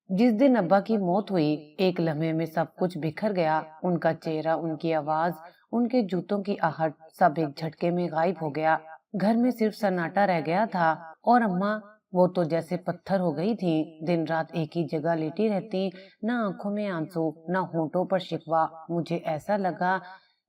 जिस दिन अब्बा की मौत हुई, एक लम्हे में सब कुछ बिखर गया। उनका चेहरा, उनकी आवाज, उनके जूतों की आहट, सब एक झटके में गायब हो गया। घर में सिर्फ सन्नाटा रह गया था। और अम्मा, वो तो जैसे पत्थर हो गई थी। दिन रात एक ही जगह लेटी रहती, ना आंखों में आंसू, ना होठों पर शिकवा। मुझे ऐसा लगा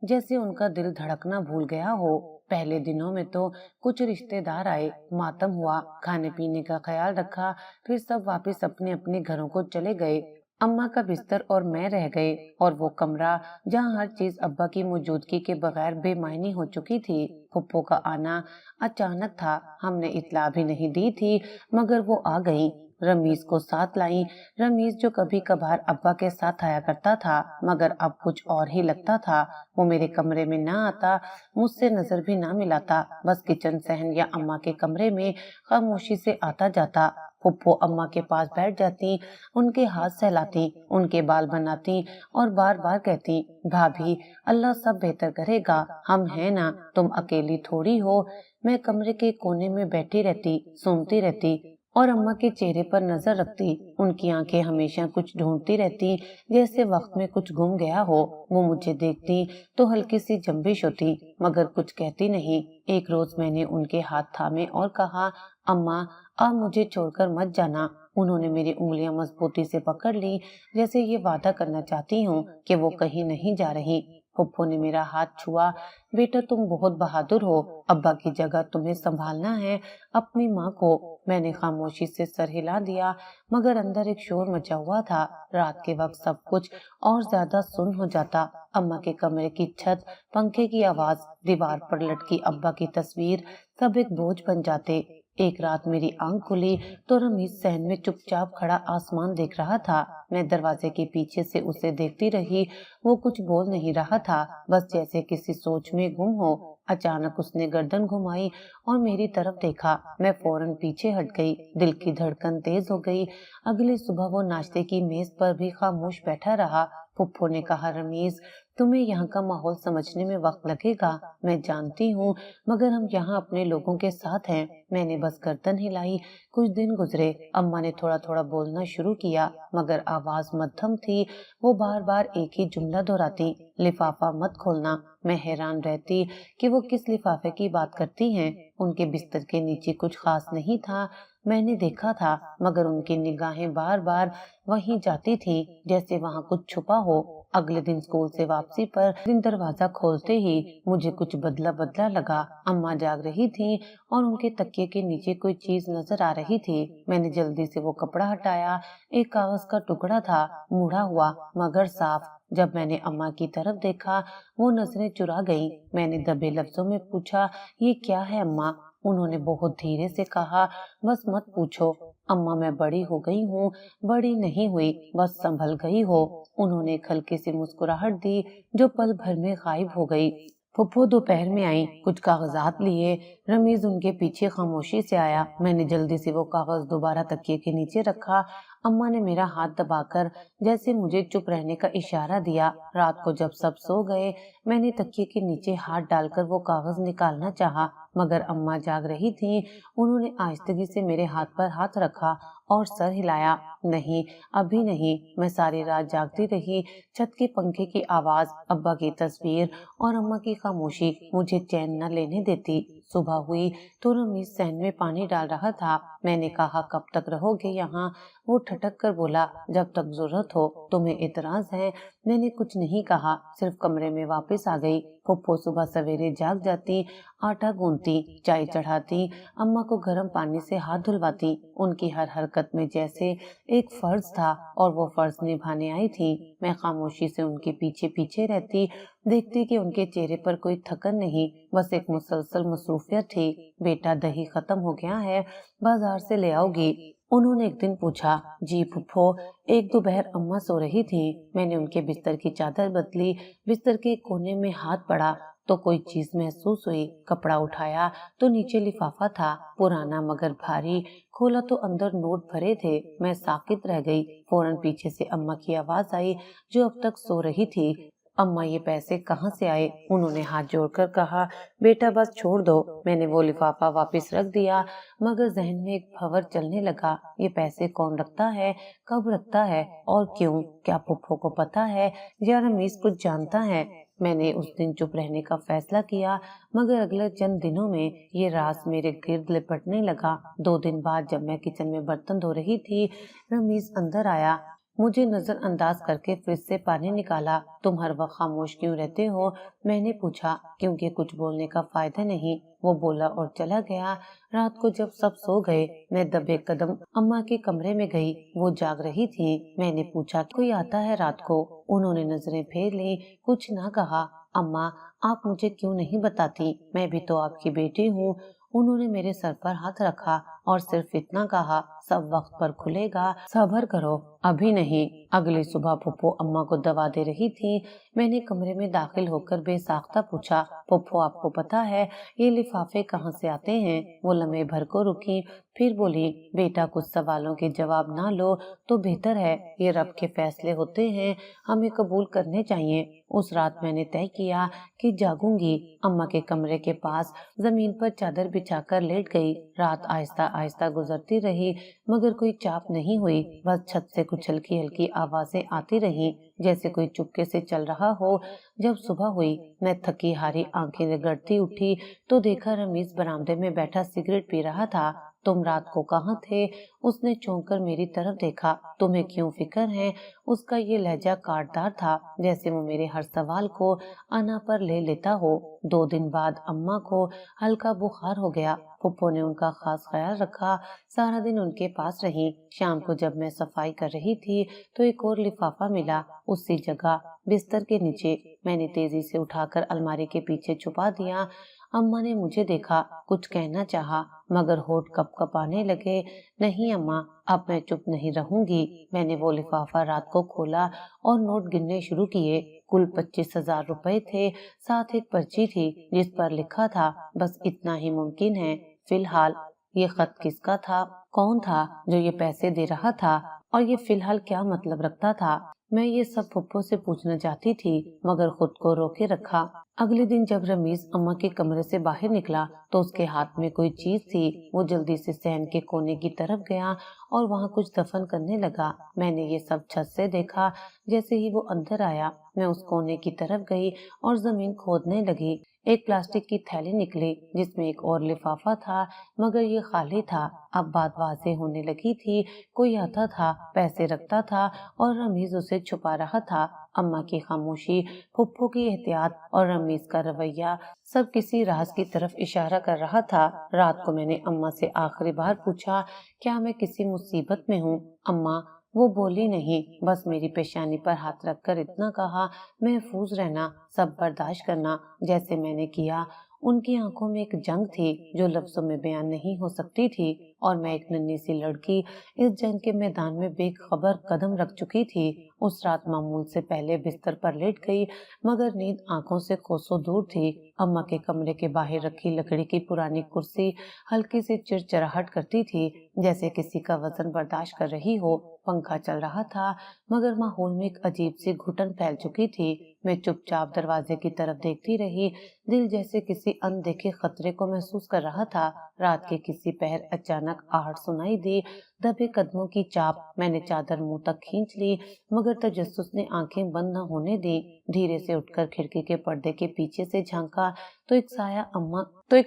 जैसे उनका दिल धड़कना भूल गया हो। पहले दिनों में तो कुछ रिश्तेदार आए, मातम हुआ, खाने पीने का ख्याल रखा, फिर सब वापस अपने अपने घरों को चले गए। अम्मा का बिस्तर और मैं रह गए, और वो कमरा जहाँ हर चीज अब्बा की मौजूदगी के बगैर बेमायनी हो चुकी थी। फुप्पो का आना अचानक था, हमने इत्तला भी नहीं दी थी, मगर वो आ गई। रमीज को साथ लाई। रमीज जो कभी कभार अब्बा के साथ आया करता था, मगर अब कुछ और ही लगता था। वो मेरे कमरे में ना आता, मुझसे नजर भी ना मिलाता, बस किचन सहन या अम्मा के कमरे में खामोशी से आता जाता। फुप्पो अम्मा के पास बैठ जाती, उनके हाथ सहलाती, उनके बाल बनाती और बार बार कहती, भाभी, अल्लाह सब बेहतर करेगा, हम हैं ना, तुम अकेली थोड़ी हो। मैं कमरे के कोने में बैठी रहती, सुनती रहती और अम्मा के चेहरे पर नजर रखती। उनकी आंखें हमेशा कुछ ढूंढती रहती, जैसे वक्त में कुछ गुम गया हो। वो मुझे देखती तो हल्की सी जंबिश होती, मगर कुछ कहती नहीं। एक रोज मैंने उनके हाथ थामे और कहा, अम्मा, अब मुझे छोड़कर मत जाना। उन्होंने मेरी उंगलियां मजबूती से पकड़ ली, जैसे ये वादा करना चाहती हूँ कि वो कहीं नहीं जा रही। फुप्पो ने मेरा हाथ छुआ। बेटा, तुम बहुत बहादुर हो। अब्बा की जगह तुम्हें संभालना है, अपनी माँ को। मैंने खामोशी से सर हिला दिया, मगर अंदर एक शोर मचा हुआ था। रात के वक्त सब कुछ और ज्यादा सुन्न हो जाता। अम्मा के कमरे की छत, पंखे की आवाज, दीवार पर लटकी अब्बा की तस्वीर, सब एक बोझ बन जाते। एक रात मेरी आंख खुली तो रमीज सहन में चुपचाप खड़ा आसमान देख रहा था। मैं दरवाजे के पीछे से उसे देखती रही। वो कुछ बोल नहीं रहा था, बस जैसे किसी सोच में गुम हो। अचानक उसने गर्दन घुमाई और मेरी तरफ देखा। मैं फौरन पीछे हट गई, दिल की धड़कन तेज हो गई। अगली सुबह वो नाश्ते की मेज पर भी खामोश बैठा रहा। फुप्पो ने कहा, रमीज, तुम्हें यहाँ का माहौल समझने में वक्त लगेगा, मैं जानती हूँ, मगर हम यहाँ अपने लोगों के साथ हैं। मैंने बस गर्दन हिलाई। कुछ दिन गुजरे, अम्मा ने थोड़ा थोड़ा बोलना शुरू किया, मगर आवाज मध्यम थी। वो बार बार एक ही जुमला दोहराती, लिफाफा मत खोलना। मैं हैरान रहती कि वो किस लिफाफे की बात करती हैं। उनके बिस्तर के नीचे कुछ खास नहीं था, मैंने देखा था, मगर उनकी निगाहें बार बार वहीं जाती थी, जैसे वहां कुछ छुपा हो। अगले दिन स्कूल से वापसी पर दिन दरवाजा खोलते ही मुझे कुछ बदला बदला लगा। अम्मा जाग रही थी और उनके तकिए के नीचे कोई चीज नजर आ रही थी। मैंने जल्दी से वो कपड़ा हटाया। एक कागज का टुकड़ा था, मुड़ा हुआ मगर साफ। जब मैंने अम्मा की तरफ देखा, वो नजरें चुरा गई। मैंने दबे लफ्जों में पूछा, ये क्या है अम्मा? उन्होंने बहुत धीरे से कहा, बस मत पूछो अम्मा, मैं बड़ी हो गई हूँ। बड़ी नहीं हुई, बस संभल गई हो। उन्होंने एक हल्की सी मुस्कुराहट दी, जो पल भर में गायब हो गई। फुप्पो दोपहर में आई, कुछ कागजात लिए। रमीज उनके पीछे खामोशी से आया। मैंने जल्दी से वो कागज दोबारा तकिए के नीचे रखा। अम्मा ने मेरा हाथ दबाकर जैसे मुझे चुप रहने का इशारा दिया। रात को जब सब सो गए, मैंने तकिए के नीचे हाथ डालकर वो कागज निकालना चाहा, मगर अम्मा जाग रही थीं। उन्होंने आहिस्तगी से मेरे हाथ पर हाथ रखा और सर हिलाया, नहीं, अभी नहीं। मैं सारी रात जागती रही। छत के पंखे की आवाज, अब्बा की तस्वीर और अम्मा की खामोशी मुझे चैन न लेने देती। सुबह हुई तो रमीज सहन में पानी डाल रहा था। मैंने कहा, कब तक रहोगे यहाँ? वो ठटक कर बोला, जब तक जरूरत हो। तुम्हें इतराज है? मैंने कुछ नहीं कहा, सिर्फ कमरे में वापस आ गई। फुप्पो सुबह सवेरे जाग जाती, आटा गूंथती, चाय चढ़ाती, अम्मा को गर्म पानी से हाथ धुलवाती। उनकी हर हरकत में जैसे एक फर्ज था, और वो फर्ज निभाने आई थी। मैं खामोशी से उनके पीछे पीछे रहती, देखती कि उनके चेहरे पर कोई थकन नहीं, बस एक मुसलसल मसरूफियत थी। बेटा, दही खत्म हो गया है, बाजार से ले आओगी? उन्होंने एक दिन पूछा। जी फुप्पो। एक दोपहर अम्मा सो रही थी। मैंने उनके बिस्तर की चादर बदली। बिस्तर के कोने में हाथ पड़ा तो कोई चीज महसूस हुई। कपड़ा उठाया तो नीचे लिफाफा था, पुराना मगर भारी। खोला तो अंदर नोट भरे थे। मैं साकित रह गई। फौरन पीछे से अम्मा की आवाज आई, जो अब तक सो रही थी। अम्मा ये पैसे कहाँ से आए? उन्होंने हाथ जोड़कर कहा। बेटा बस छोड़ दो। मैंने वो लिफाफा वापस रख दिया, मगर जहन में एक भंवर चलने लगा। ये पैसे कौन रखता है, कब रखता है और क्यों? क्या पुप्पो को पता है या रमीज कुछ जानता है? मैंने उस दिन चुप रहने का फैसला किया, मगर अगले चंद दिनों में ये राज मेरे गिर्द लिपटने लगा। 2 दिन बाद जब मैं किचन में बर्तन धो रही थी, रमीज अंदर आया। मुझे नजरअंदाज करके फ्रिज से पानी निकाला। तुम हर वक्त खामोश क्यों रहते हो? मैंने पूछा। क्योंकि कुछ बोलने का फायदा नहीं, वो बोला और चला गया। रात को जब सब सो गए, मैं दबे कदम अम्मा के कमरे में गई। वो जाग रही थी। मैंने पूछा, कोई आता है रात को? उन्होंने नजरें फेर ली, कुछ ना कहा। अम्मा, आप मुझे क्यों नहीं बताती? मैं भी तो आपकी बेटी हूँ। उन्होंने मेरे सर पर हाथ रखा और सिर्फ इतना कहा, सब वक्त पर खुलेगा, सब्र करो। अभी नहीं। अगली सुबह पुप्पो अम्मा को दवा दे रही थी। मैंने कमरे में दाखिल होकर बेसाख्ता पूछा, पुप्पो आपको पता है ये लिफाफे कहाँ से आते हैं? वो लम्हे भर को रुकी, फिर बोली, बेटा कुछ सवालों के जवाब ना लो तो बेहतर है। ये रब के फैसले होते हैं, हमें कबूल करने चाहिए। उस रात मैंने तय किया कि जागूंगी। अम्मा के कमरे के पास जमीन पर चादर बिछाकर लेट गई। रात आहिस्ता आहिस्ता गुजरती रही, मगर कोई चाप नहीं हुई। बस छत से कुछ हल्की हल्की आवाजें आती रही, जैसे कोई चुपके से चल रहा हो। जब सुबह हुई, मैं थकी हारी आंखें रगड़ती उठी तो देखा रमीज बरामदे में बैठा सिगरेट पी रहा था। तुम रात को कहाँ थे? उसने चौंक कर मेरी तरफ देखा। तुम्हें क्यों फिक्र है? उसका ये लहजा काटदार था, जैसे वो मेरे हर सवाल को अना पर ले लेता हो। 2 दिन बाद अम्मा को हल्का बुखार हो गया। पुप्पो ने उनका खास ख्याल रखा, सारा दिन उनके पास रही। शाम को जब मैं सफाई कर रही थी तो एक और लिफाफा मिला, उसी जगह बिस्तर के नीचे। मैंने तेजी से उठाकर अलमारी के पीछे छुपा दिया। अम्मा ने मुझे देखा, कुछ कहना चाहा, मगर होठ कपकपाने लगे। नहीं अम्मा, अब मैं चुप नहीं रहूंगी। मैंने वो लिफाफा रात को खोला और नोट गिनने शुरू किए। कुल 25,000 रुपए थे। साथ एक पर्ची थी जिस पर लिखा था, बस इतना ही मुमकिन है फिलहाल। ये खत किसका था? कौन था जो ये पैसे दे रहा था? और ये फिलहाल क्या मतलब रखता था? मैं ये सब पुप्पो से पूछना चाहती थी, मगर खुद को रोके रखा। अगले दिन जब रमीज अम्मा के कमरे से बाहर निकला तो उसके हाथ में कोई चीज थी। वो जल्दी से सहन के कोने की तरफ गया और वहाँ कुछ दफन करने लगा। मैंने ये सब छत से देखा। जैसे ही वो अंदर आया, मैं उस कोने की तरफ गई और जमीन खोदने लगी। एक प्लास्टिक की थैली निकली जिसमें एक और लिफाफा था, मगर ये खाली था। अब बात वाज़ेह होने लगी थी। कोई आता था, पैसे रखता था और रमीज उसे छुपा रहा था। अम्मा की खामोशी, पुप्पो की एहतियात और रमीज का रवैया सब किसी राज की तरफ इशारा कर रहा था। रात को मैंने अम्मा से आखिरी बार पूछा, क्या मैं किसी मुसीबत में हूँ? अम्मा, वो बोली नहीं, बस मेरी पेशानी पर हाथ रखकर इतना कहा, महफूज रहना, सब बर्दाश्त करना, जैसे मैंने किया। उनकी आंखों में एक जंग थी जो लफ्जों में बयान नहीं हो सकती थी, और मैं एक नन्ही सी लड़की इस जंग के मैदान में बेखबर कदम रख चुकी थी। उस रात मामूल से पहले बिस्तर पर लेट गई, मगर नींद आंखों से कोसों दूर थी। अम्मा के कमरे के बाहर रखी लकड़ी की पुरानी कुर्सी हल्की सी चिड़चिड़ाहट करती थी, जैसे किसी का वजन बर्दाश्त कर रही हो। पंखा चल रहा था, मगर माहौल में एक अजीब सी घुटन फैल चुकी थी। मैं चुपचाप दरवाजे की तरफ देखती रही। दिल जैसे किसी अनदेखे खतरे को महसूस कर रहा था। रात के किसी पहर अचानक आहट सुनाई दी, दबे कदमों की चाप। मैंने चादर मुंह तक खींच ली, मगर तजस्सुस ने आंखें बंद न होने दी। धीरे से उठकर खिड़की के पर्दे के पीछे से झांका तो एक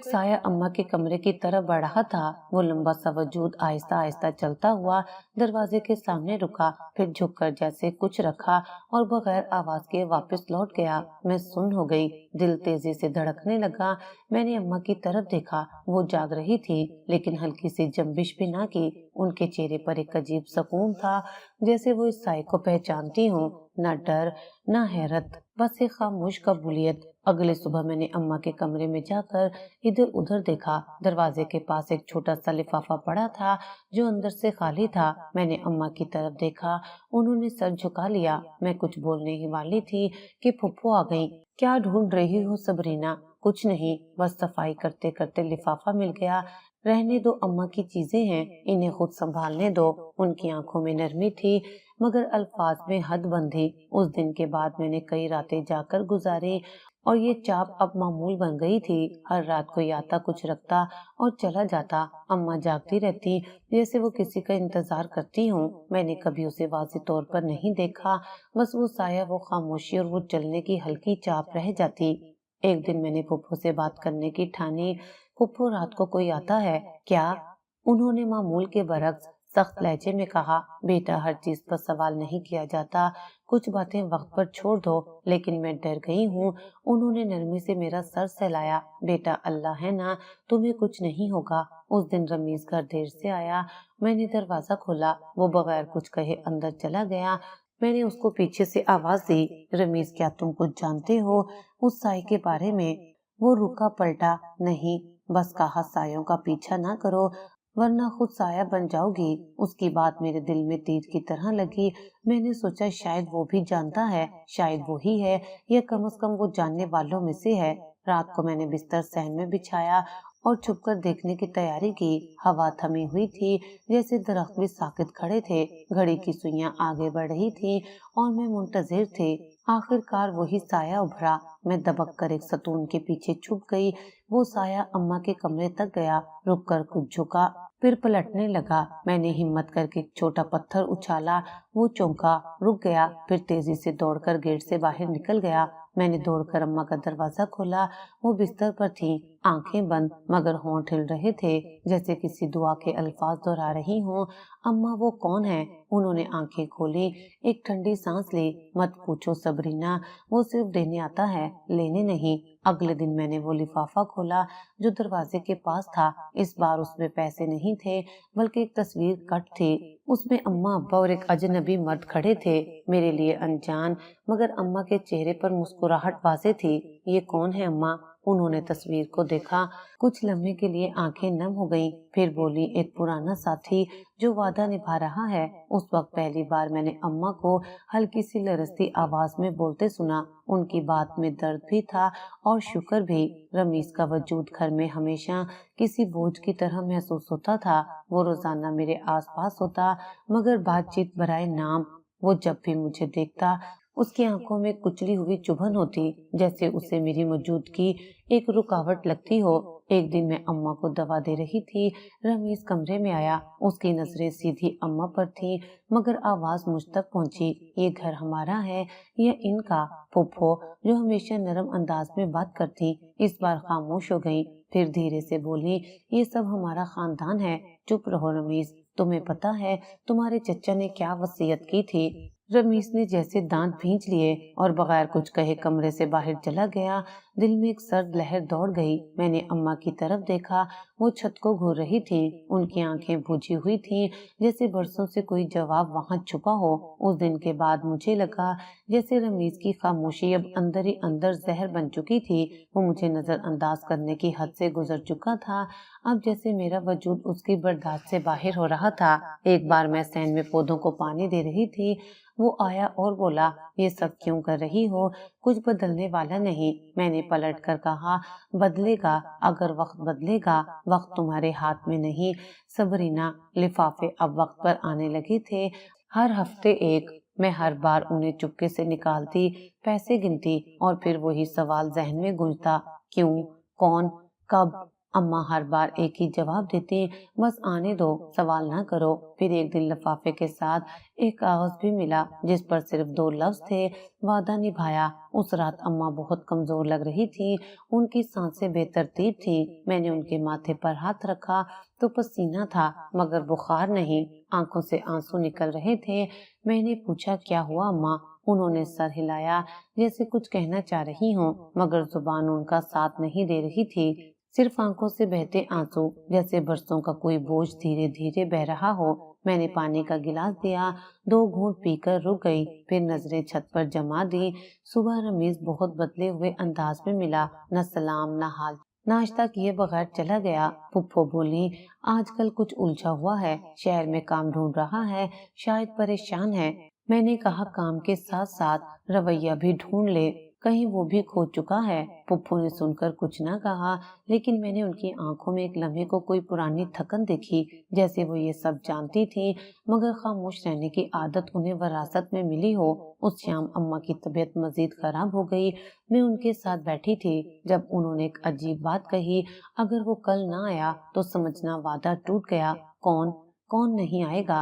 साया अम्मा के कमरे की तरफ बढ़ रहा था। वो लंबा सा वजूद आहिस्ता आहिस्ता चलता हुआ दरवाजे के सामने रुका, फिर झुककर जैसे कुछ रखा और बगैर आवाज के वापस लौट गया। मैं सुन्न हो गई, दिल तेजी से धड़कने लगा। मैंने अम्मा की तरफ देखा, वो जाग रही थी, लेकिन हल्की सी जंबिश भी ना की। उनके चेहरे पर एक अजीब सुकून था, जैसे वो इस साय को पहचानती हूँ। न डर, न हैरत, बस एक खामोश कबूलियत। अगले सुबह मैंने अम्मा के कमरे में जाकर इधर उधर देखा। दरवाजे के पास एक छोटा सा लिफाफा पड़ा था जो अंदर से खाली था। मैंने अम्मा की तरफ देखा, उन्होंने सर झुका लिया। मैं कुछ बोलने ही वाली थी कि फुप्पो आ गई। क्या ढूंढ रही हो सबरीना? कुछ नहीं, बस सफाई करते करते लिफाफा मिल गया। رہنے دو، اماں کی چیزیں ہیں، انہیں خود سنبھالنے دو۔ ان کی آنکھوں میں نرمی تھی مگر الفاظ میں حد بندھی۔ اس دن کے بعد میں نے کئی راتیں جا کر گزاری اور یہ چاپ اب معمول بن گئی تھی۔ ہر رات کوئی آتا، کچھ رکھتا اور چلا جاتا۔ اماں جاگتی رہتی جیسے وہ کسی کا انتظار کرتی ہوں۔ میں نے کبھی اسے واضح طور پر نہیں دیکھا، بس وہ سایہ، وہ خاموشی اور وہ چلنے کی ہلکی چاپ رہ جاتی۔ ایک دن میں نے پھپھو سے بات کرنے کی ٹھانی۔ پھپھو، رات کو کوئی آتا ہے کیا؟ انہوں نے معمول کے برعکس سخت لہجے میں کہا۔ بیٹا، ہر چیز پر سوال نہیں کیا جاتا، کچھ باتیں وقت پر چھوڑ دو۔ لیکن میں ڈر گئی ہوں۔ انہوں نے نرمی سے میرا سر سہلایا۔ بیٹا، اللہ ہے نا، تمہیں کچھ نہیں ہوگا۔ اس دن رمیز گھر دیر سے آیا۔ میں نے دروازہ کھولا، وہ بغیر کچھ کہے اندر چلا گیا۔ میں نے اس کو پیچھے سے آواز دی، رمیز، کیا تم کچھ جانتے ہو اس سائے کے بارے میں؟ وہ رکا، پلٹا، نہیں، بس کہا سایوں کا پیچھا نہ کرو ورنہ خود سایہ بن جاؤ گی۔ اس کی بات میرے دل میں تیر کی طرح لگی۔ میں نے سوچا شاید وہ بھی جانتا ہے، شاید وہی ہے، یا کم از کم وہ جاننے والوں میں سے ہے۔ رات کو میں نے بستر صحن میں بچھایا اور چھپ کر دیکھنے کی تیاری کی۔ ہوا تھمی ہوئی تھی، جیسے درخت بھی ساکت کھڑے تھے۔ گھڑی کی سوئیاں آگے بڑھ رہی تھی اور میں منتظر تھی۔ آخر کار وہی سایہ ابھرا۔ میں دبک کر ایک ستون کے پیچھے چھپ گئی۔ وہ سایہ اماں کے کمرے تک گیا، رک کر کچھ جھکا، پھر پلٹنے لگا۔ میں نے ہمت کر کے ایک چھوٹا پتھر اچھالا، وہ چونکا، رک گیا، پھر تیزی سے دوڑ کر گیٹ سے باہر نکل گیا۔ میں نے دوڑ کر اماں کا دروازہ کھولا۔ وہ بستر پر تھیں، آنکھیں بند، مگر ہونٹ ہل رہے تھے جیسے کسی دعا کے الفاظ دہرا رہی ہوں۔ اماں، وہ کون ہے؟ انہوں نے آنکھیں کھولی، ایک ٹھنڈی سانس لی۔ مت پوچھو سبرینا، وہ صرف دینے آتا ہے، لینے نہیں۔ اگلے دن میں نے وہ لفافہ کھولا جو دروازے کے پاس تھا۔ اس بار اس میں پیسے نہیں تھے بلکہ ایک تصویر کٹ تھی۔ اس میں اماں، ابا اور ایک اجنبی مرد کھڑے تھے، میرے لیے انجان، مگر اماں کے چہرے پر مسکراہٹ واضح تھی۔ یہ کون ہے اماں؟ انہوں نے تصویر کو دیکھا، کچھ لمحے کے لیے آنکھیں نم ہو گئیں، پھر بولی، ایک پرانا ساتھی جو وعدہ نبھا رہا ہے۔ اس وقت پہلی بار میں نے اماں کو ہلکی سی لرزتی آواز میں بولتے سنا۔ ان کی بات میں درد بھی تھا اور شکر بھی۔ رمیز کا وجود گھر میں ہمیشہ کسی بوجھ کی طرح محسوس ہوتا تھا۔ وہ روزانہ میرے آس پاس ہوتا مگر بات چیت برائے نام۔ وہ جب بھی مجھے دیکھتا اس کی آنکھوں میں کچلی ہوئی چبھن ہوتی، جیسے اسے میری موجودگی ایک رکاوٹ لگتی ہو۔ ایک دن میں اماں کو دوا دے رہی تھی، رمیز کمرے میں آیا۔ اس کی نظریں سیدھی اماں پر تھیں مگر آواز مجھ تک پہنچی، یہ گھر ہمارا ہے یا ان کا؟ پھپھو، جو ہمیشہ نرم انداز میں بات کرتی، اس بار خاموش ہو گئی، پھر دھیرے سے بولی، یہ سب ہمارا خاندان ہے۔ چپ رہو رمیز، تمہیں پتا ہے تمہارے چچا نے کیا وصیت کی تھی؟ رمیز نے جیسے دانت بھینچ لیے اور بغیر کچھ کہے کمرے سے باہر چلا گیا۔ دل میں ایک سرد لہر دوڑ گئی۔ میں نے اماں کی طرف دیکھا، وہ چھت کو گھور رہی تھیں، ان کی آنکھیں بجھی ہوئی تھیں جیسے برسوں سے کوئی جواب وہاں چھپا ہو۔ اس دن کے بعد مجھے لگا جیسے رمیز کی خاموشی اب اندر ہی اندر زہر بن چکی تھی۔ وہ مجھے نظر انداز کرنے کی حد سے گزر چکا تھا، اب جیسے میرا وجود اس کی برداشت سے باہر ہو رہا تھا۔ ایک بار میں صحن میں پودوں کو پانی دے رہی تھی، وہ آیا اور بولا، یہ سب کیوں کر رہی ہو؟ کچھ بدلنے والا نہیں۔ میں نے پلٹ کر کہا، بدلے گا اگر وقت بدلے گا، وقت تمہارے ہاتھ میں نہیں سبرینا۔ لفافے اب وقت پر آنے لگے تھے، ہر ہفتے ایک۔ میں ہر بار انہیں چپکے سے نکالتی، پیسے گنتی اور پھر وہی سوال ذہن میں گونجتا، کیوں، کون، کب؟ اماں ہر بار ایک ہی جواب دیتی، بس آنے دو، سوال نہ کرو۔ پھر ایک دن لفافے کے ساتھ ایک کاغذ بھی ملا جس پر صرف 2 لفظ تھے، وعدہ نبھایا۔ اس رات اماں بہت کمزور لگ رہی تھی، ان کی سانسیں بے ترتیب تھیں۔ میں نے ان کے ماتھے پر ہاتھ رکھا تو پسینہ تھا مگر بخار نہیں، آنکھوں سے آنسو نکل رہے تھے۔ میں نے پوچھا، کیا ہوا اماں؟ انہوں نے سر ہلایا جیسے کچھ کہنا چاہ رہی ہوں مگر زبان ان کا ساتھ نہیں دے رہی تھی، صرف آنکھوں سے بہتے آنسو، جیسے برسوں کا کوئی بوجھ دھیرے دھیرے بہہ رہا ہو۔ میں نے پانی کا گلاس دیا، 2 گھونٹ پی کر رک گئی، پھر نظریں چھت پر جما دی۔ صبح رمیز بہت بدلے ہوئے انداز میں ملا، نہ سلام نہ حال ناشتہ کیے بغیر چلا گیا۔ پھپھو بولی، آج کل کچھ الجھا ہوا ہے، شہر میں کام ڈھونڈ رہا ہے، شاید پریشان ہے۔ میں نے کہا، کام کے ساتھ ساتھ رویہ بھی ڈھونڈ لے، कहीं वो भी खो चुका है। पुप्पो ने सुनकर कुछ ना कहा, लेकिन मैंने उनकी आंखों में एक लम्हे को कोई पुरानी थकन देखी, जैसे वो ये सब जानती थी मगर खामोश रहने की आदत उन्हें विरासत में मिली हो। उस शाम अम्मा की तबीयत मजीद खराब हो गई। मैं उनके साथ बैठी थी जब उन्होंने एक अजीब बात कही, अगर वो कल ना आया तो समझना वादा टूट गया। कौन कौन नहीं आएगा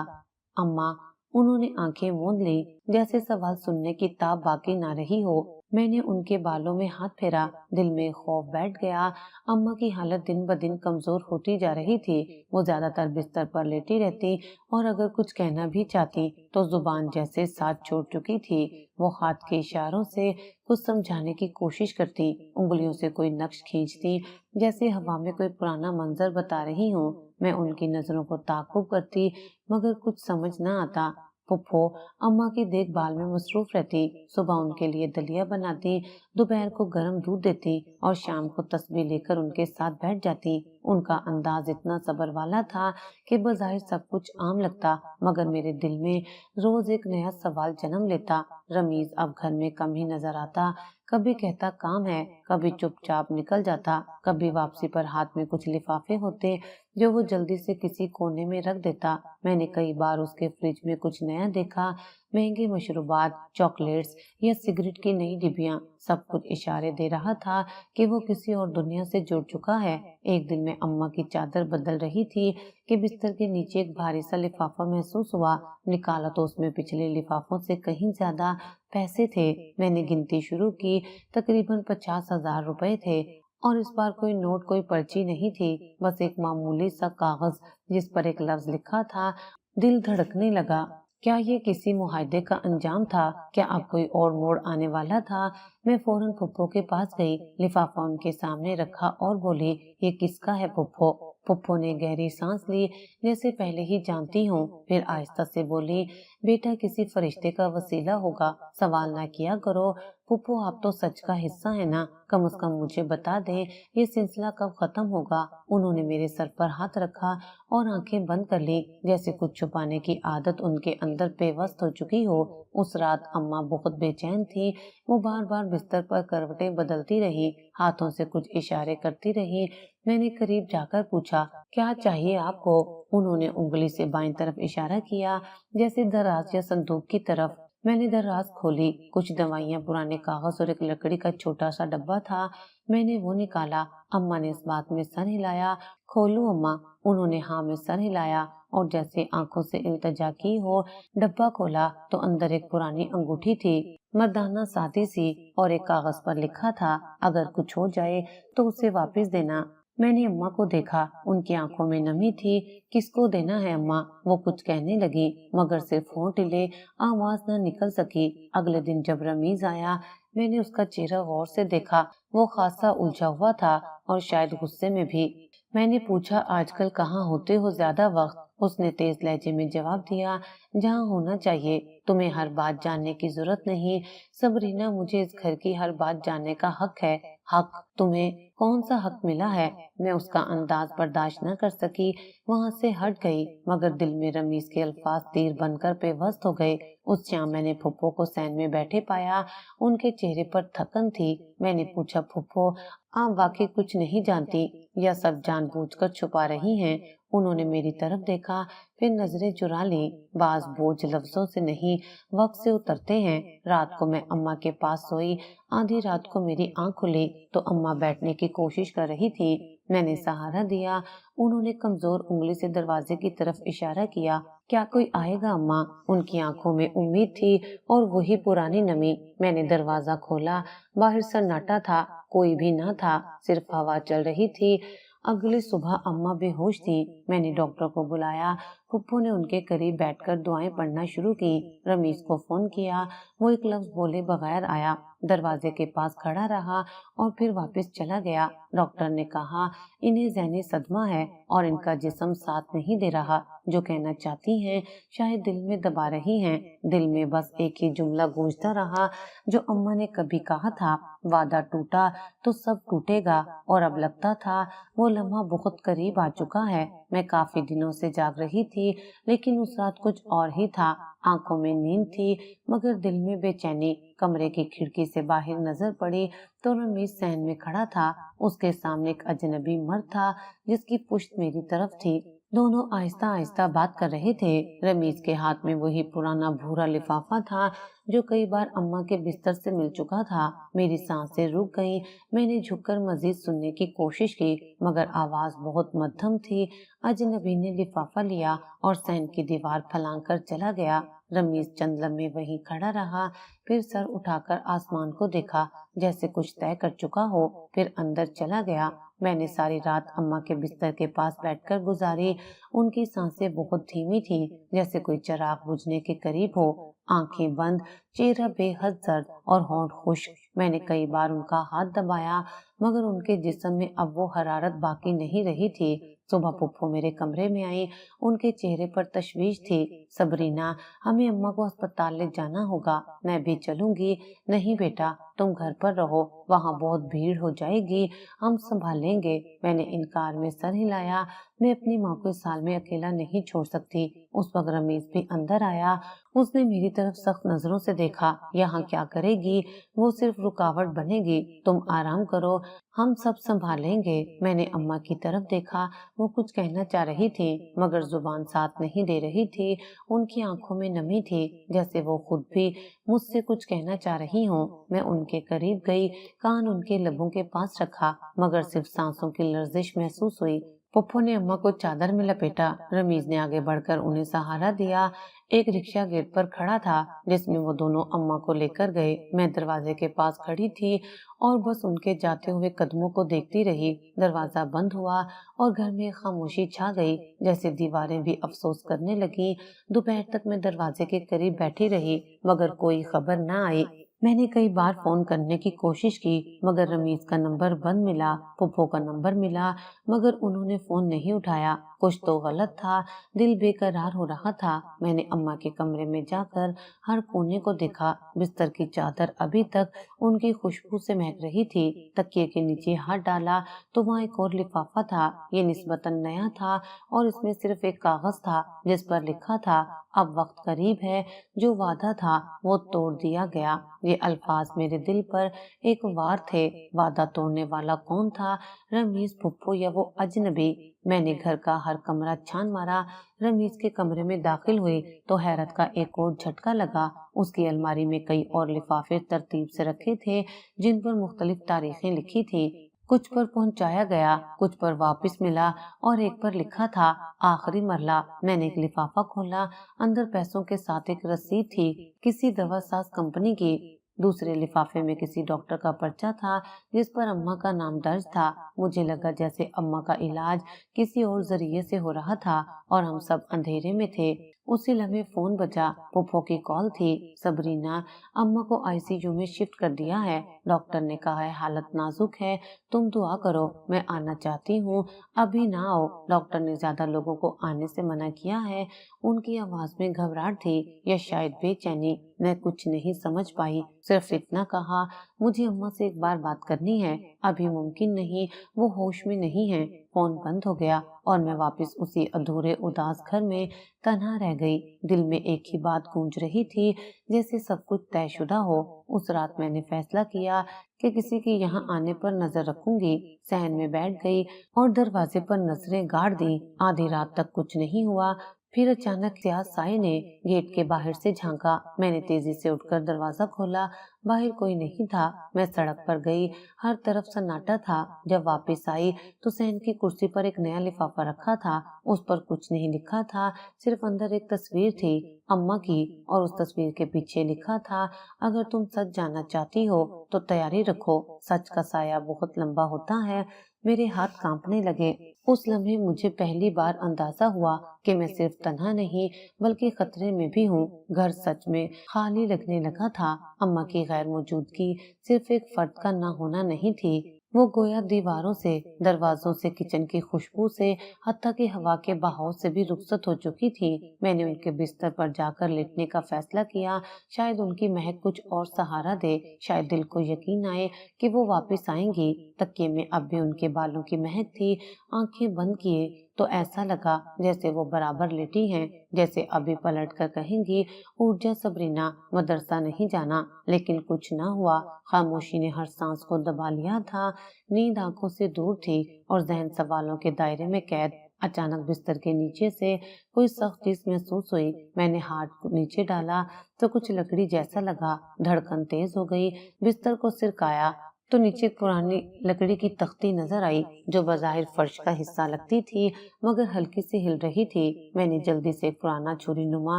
अम्मा? उन्होंने आंखें मूंद ली, जैसे सवाल सुनने की ताब बाकी ना रही हो। मैंने उनके बालों में हाथ फेरा, दिल में खौफ बैठ गया। अम्मा की हालत दिन ब दिन कमजोर होती जा रही थी। वो ज्यादातर बिस्तर पर लेटी रहती और अगर कुछ कहना भी चाहती तो जुबान जैसे साथ छोड़ चुकी थी। वो हाथ के इशारों से कुछ समझाने की कोशिश करती, उंगलियों से कोई नक्श खींचती, जैसे हवा में कोई पुराना मंजर बता रही हूँ। मैं उनकी नजरों को ताक़ुब करती मगर कुछ समझ ना आता। फुफ्फो अम्मा की देखभाल में मसरूफ रहती, सुबह उनके लिए दलिया बनाती, दोपहर को गर्म दूध देती और शाम को तस्बीह लेकर उनके साथ बैठ जाती। उनका अंदाज इतना सब्र वाला था कि बज़ाहिर सब कुछ आम लगता, मगर मेरे दिल में रोज एक नया सवाल जन्म लेता। रमीज अब घर में कम ही नजर आता, कभी कहता काम है, कभी चुपचाप निकल जाता, कभी वापसी पर हाथ में कुछ लिफाफे होते जो वो जल्दी से किसी कोने में रख देता। मैंने कई बार उसके फ्रिज में कुछ नया देखा, महंगे मशरूबात, चॉकलेट्स या सिगरेट की नई डिब्बियां, सब कुछ इशारे दे रहा था कि वो किसी और दुनिया से जुड़ चुका है। एक दिन मैं अम्मा की चादर बदल रही थी कि बिस्तर के नीचे एक भारी सा लिफाफा महसूस हुआ। निकाला तो उसमें पिछले लिफाफों से कहीं ज्यादा पैसे थे। मैंने गिनती शुरू की, तकरीबन 50,000 रुपए थे और इस बार कोई नोट कोई पर्ची नहीं थी, बस एक मामूली सा कागज जिस पर एक लफ्ज लिखा था। दिल धड़कने लगा। क्या ये किसी मुआहदे का अंजाम था? क्या अब कोई और मोड़ आने वाला था? मैं फौरन फुप्पो के पास गई, लिफाफा उनके सामने रखा और बोली, ये किसका है फुप्पो? फुप्पो ने गहरी सांस ली, जैसे पहले ही जानती हूँ। फिर आहिस्ता से बोली, बेटा किसी फरिश्ते का वसीला होगा, सवाल ना किया करो। फुप्पो आप तो सच का हिस्सा है ना, कम से कम मुझे बता दे ये सिलसिला कब खत्म होगा। उन्होंने मेरे सर पर हाथ रखा और आंखें बंद कर ली, जैसे कुछ छुपाने की आदत उनके अंदर पेवस्त हो चुकी हो। उस रात अम्मा बहुत बेचैन थी। वो बार बार बिस्तर पर करवटें बदलती रही, हाथों से कुछ इशारे करती रही। मैंने करीब जाकर पूछा, क्या चाहिए आपको? उन्होंने उंगली से बाईं तरफ इशारा किया, जैसे दराज या संदूक की तरफ। मैंने दराज खोली, कुछ दवाइयाँ, पुराने कागज और एक लकड़ी का छोटा सा डब्बा था। मैंने वो निकाला। अम्मा ने इस बात में सर हिलाया। खोलूं अम्मा? उन्होंने हाँ में सर हिलाया और जैसे आंखों से इल्तजा की हो। डब्बा खोला तो अंदर एक पुरानी अंगूठी थी, मर्दाना शादी सी, और एक कागज पर लिखा था, अगर कुछ हो जाए तो उसे वापस देना। मैंने अम्मा को देखा, उनकी आंखों में नमी थी। किसको देना है अम्मा? वो कुछ कहने लगी मगर सिर्फ होंठ हिले, आवाज न निकल सकी। अगले दिन जब रमीज आया, मैंने उसका चेहरा गौर से देखा। वो खासा उलझा हुआ था और शायद गुस्से में भी। मैंने पूछा, आजकल कहाँ होते हो ज्यादा वक्त? उसने तेज लहजे में जवाब दिया, जहाँ होना चाहिए। तुम्हें हर बात जानने की जरूरत नहीं सबरीना, मुझे इस घर की हर बात जानने का हक है। हक? तुम्हें कौन सा हक मिला है? मैं उसका अंदाज बर्दाश्त न कर सकी, वहाँ से हट गई, मगर दिल में रमीज के अल्फाज तीर बनकर पेवस्त हो गए। उस शाम मैंने फुप्पो को सैन में बैठे पाया, उनके चेहरे पर थकन थी। मैंने पूछा, फुप्पो आप वाकई कुछ नहीं जानती या सब जानबूझकर छुपा रही हैं? उन्होंने मेरी तरफ देखा, फिर नजरें चुरा ली। बाज बोझ लफ्जों से नहीं, वक्त से उतरते हैं। रात को मैं अम्मा के पास सोई। आधी रात को मेरी आंख खुली तो अम्मा बैठने की कोशिश कर रही थी। मैंने सहारा दिया। उन्होंने कमजोर उंगली से दरवाजे की तरफ इशारा किया। क्या कोई आएगा अम्मा? उनकी आंखों में उम्मीद थी और वही पुरानी नमी। मैंने दरवाजा खोला। बाहर सन्नाटा था, कोई भी ना था, सिर्फ हवा चल रही थी। अगली सुबह अम्मा बेहोश थी। मैंने डॉक्टर को बुलाया। फुप्पो ने उनके करीब बैठकर दुआएं पढ़ना शुरू की। रमीज को फोन किया, वो एक लफ्ज बोले बगैर आया, दरवाजे के पास खड़ा रहा और फिर वापस चला गया। डॉक्टर ने कहा, इन्हें ज़हनी सदमा है और इनका जिस्म साथ नहीं दे रहा। جو کہنا چاہتی ہیں شاید دل میں دبا رہی ہیں۔ دل میں بس ایک ہی جملہ گونجتا رہا جو اماں نے کبھی کہا تھا، وعدہ ٹوٹا تو سب ٹوٹے گا، اور اب لگتا تھا وہ لمحہ بہت قریب آ چکا ہے۔ میں کافی دنوں سے جاگ رہی تھی، لیکن اس رات کچھ اور ہی تھا۔ آنکھوں میں نیند تھی مگر دل میں بے چینی۔ کمرے کی کھڑکی سے باہر نظر پڑی تو رمیز صحن میں کھڑا تھا۔ اس کے سامنے ایک اجنبی مرد تھا جس کی پشت میری طرف تھی۔ دونوں آہستہ آہستہ بات کر رہے تھے۔ رمیز کے ہاتھ میں وہی پرانا بھورا لفافہ تھا جو کئی بار اماں کے بستر سے مل چکا تھا۔ میری سانسیں رک گئیں۔ میں نے جھک کر مزید سننے کی کوشش کی مگر آواز بہت مدھم تھی۔ اجنبی نے لفافہ لیا اور صحن کی دیوار پھلانگ کر چلا گیا۔ رمیز چند لمحے وہیں کھڑا رہا، پھر سر اٹھا کر آسمان کو دیکھا جیسے کچھ طے کر چکا ہو، پھر اندر چلا گیا۔ میں نے ساری رات اماں کے بستر کے پاس بیٹھ کر گزاری۔ ان کی سانسیں بہت دھیمی تھیں، جیسے کوئی چراغ بجھنے کے قریب ہو۔ آنکھیں بند، چہرہ بے حد زرد اور ہونٹ خشک۔ میں نے کئی بار ان کا ہاتھ دبایا مگر ان کے جسم میں اب وہ حرارت باقی نہیں رہی تھی۔ صبح پھپھو میرے کمرے میں آئی۔ ان کے چہرے پر تشویش تھی۔ صبرینا، ہمیں اماں کو ہسپتال لے جانا ہوگا۔ میں بھی چلوں گی۔ نہیں بیٹا، تم گھر پر رہو، وہاں بہت بھیڑ ہو جائے گی، ہم سنبھال لیں گے۔ میں نے انکار میں سر ہلایا۔ میں اپنی ماں کو اس حال میں اکیلا نہیں چھوڑ سکتی۔ اس وقت رمیز بھی اندر آیا۔ اس نے میری طرف سخت نظروں سے دیکھا۔ یہاں کیا کرے گی؟ وہ صرف رکاوٹ بنے گی۔ تم آرام کرو، ہم سب سنبھالیں گے۔ میں نے اماں کی طرف دیکھا۔ وہ کچھ کہنا چاہ رہی تھی مگر زبان ساتھ نہیں دے رہی تھی۔ ان کی آنکھوں میں نمی تھی جیسے وہ خود بھی مجھ سے کچھ کہنا چاہ رہی ہوں۔ میں ان کے قریب گئی، کان ان کے لبوں کے پاس رکھا مگر صرف سانسوں کی لرزش محسوس ہوئی۔ پھپھو نے اماں کو چادر میں لپیٹا۔ رمیز نے آگے بڑھ کر انہیں سہارا دیا۔ ایک رکشہ گیٹ پر کھڑا تھا جس میں وہ دونوں اماں کو لے کر گئے۔ میں دروازے کے پاس کھڑی تھی اور بس ان کے جاتے ہوئے قدموں کو دیکھتی رہی۔ دروازہ بند ہوا اور گھر میں خاموشی چھا گئی، جیسے دیواریں بھی افسوس کرنے لگیں۔ دوپہر تک میں دروازے کے قریب بیٹھی رہی مگر کوئی خبر نہ آئی۔ میں نے کئی بار فون کرنے کی کوشش کی مگر رمیز کا نمبر بند ملا، پھپھو کا نمبر ملا مگر انہوں نے فون نہیں اٹھایا۔ کچھ تو غلط تھا، دل بے قرار ہو رہا تھا۔ میں نے اماں کے کمرے میں جا کر ہر کونے کو دیکھا۔ بستر کی چادر ابھی تک ان کی خوشبو سے مہک رہی تھی۔ تکیے کے نیچے ہاتھ ڈالا تو وہاں ایک اور لفافہ تھا۔ یہ نسبتاً نیا تھا اور اس میں صرف ایک کاغذ تھا جس پر لکھا تھا، اب وقت قریب ہے، جو وعدہ تھا وہ توڑ دیا گیا۔ یہ الفاظ میرے دل پر ایک وار تھے۔ وعدہ توڑنے والا کون تھا؟ رمیز، پھپھو یا وہ اجنبی؟ میں نے گھر کا ہر کمرہ چھان مارا۔ رمیز کے کمرے میں داخل ہوئی تو حیرت کا ایک اور جھٹکا لگا۔ اس کی الماری میں کئی اور لفافے ترتیب سے رکھے تھے جن پر مختلف تاریخیں لکھی تھی۔ کچھ پر پہنچایا گیا، کچھ پر واپس ملا اور ایک پر لکھا تھا آخری مرلہ۔ میں نے ایک لفافہ کھولا، اندر پیسوں کے ساتھ ایک رسید تھی، کسی دوا ساز کمپنی کی۔ دوسرے لفافے میں کسی ڈاکٹر کا پرچہ تھا جس پر اماں کا نام درج تھا۔ مجھے لگا جیسے اماں کا علاج کسی اور ذریعے سے ہو رہا تھا اور ہم سب اندھیرے میں تھے۔ اسی لمحے فون بجا، پھپھو کی کال تھی۔ صبرینا، اماں کو آئی سی یو میں شفٹ کر دیا ہے، ڈاکٹر نے کہا ہے حالت نازک ہے، تم دعا کرو۔ میں آنا چاہتی ہوں۔ ابھی نہ آؤ، ڈاکٹر نے زیادہ لوگوں کو آنے سے منع کیا ہے۔ ان کی آواز میں گھبراہٹ تھی یا شاید بے چینی۔ میں کچھ نہیں سمجھ پائی، صرف اتنا کہا، مجھے اماں سے ایک بار بات کرنی ہے۔ ابھی ممکن نہیں، وہ ہوش میں نہیں ہے۔ فون بند ہو گیا اور میں واپس اسی ادھورے اداس گھر میں تنہا رہ گئی۔ دل میں ایک ہی بات گونج رہی تھی، جیسے سب کچھ طے شدہ ہو۔ اس رات میں نے فیصلہ کیا کہ کسی کے یہاں آنے پر نظر رکھوں گی۔ صحن میں بیٹھ گئی اور دروازے پر نظریں گاڑ دیں۔ آدھی رات تک کچھ نہیں ہوا، پھر اچانک سیاہ سائے نے گیٹ کے باہر سے جھانکا۔ میں نے تیزی سے اٹھ کر دروازہ کھولا، باہر کوئی نہیں تھا۔ میں سڑک پر گئی، ہر طرف سناٹا تھا۔ جب واپس آئی تو صحن کی کرسی پر ایک نیا لفافہ رکھا تھا۔ اس پر کچھ نہیں لکھا تھا، صرف اندر ایک تصویر تھی اماں کی، اور اس تصویر کے پیچھے لکھا تھا، اگر تم سچ جاننا چاہتی ہو تو تیاری رکھو، سچ کا سایہ بہت لمبا ہوتا ہے۔ میرے ہاتھ کانپنے لگے۔ اس لمحے مجھے پہلی بار اندازہ ہوا کہ میں صرف تنہا نہیں بلکہ خطرے میں بھی ہوں۔ گھر سچ میں خالی لگنے لگا تھا۔ اماں کی غیر موجودگی صرف ایک فرد کا نہ ہونا نہیں تھی، وہ گویا دیواروں سے، دروازوں سے، کچن کی خوشبو سے، حتیٰ کہ ہوا کے بہاؤ سے بھی رخصت ہو چکی تھی۔ میں نے ان کے بستر پر جا کر لیٹنے کا فیصلہ کیا۔ شاید ان کی مہک کچھ اور سہارا دے، شاید دل کو یقین آئے کہ وہ واپس آئیں گی۔ تکیے میں اب بھی ان کے بالوں کی مہک تھی۔ آنکھیں بند کیے تو ایسا لگا جیسے وہ برابر لیٹی ہیں، جیسے ابھی پلٹ کر کہیں گی، اٹھ جا سبرینا، مدرسہ نہیں جانا۔ لیکن کچھ نہ ہوا۔ خاموشی نے ہر سانس کو دبا لیا تھا۔ نیند آنکھوں سے دور تھی اور ذہن سوالوں کے دائرے میں قید۔ اچانک بستر کے نیچے سے کوئی سخت چیز محسوس ہوئی۔ میں نے ہاتھ نیچے ڈالا تو کچھ لکڑی جیسا لگا۔ دھڑکن تیز ہو گئی۔ بستر کو سرکایا تو نیچے پرانی لکڑی کی تختی نظر آئی، جو بظاہر فرش کا حصہ لگتی تھی مگر ہلکی سی ہل رہی تھی۔ میں نے جلدی سے ایک پرانا چھری نما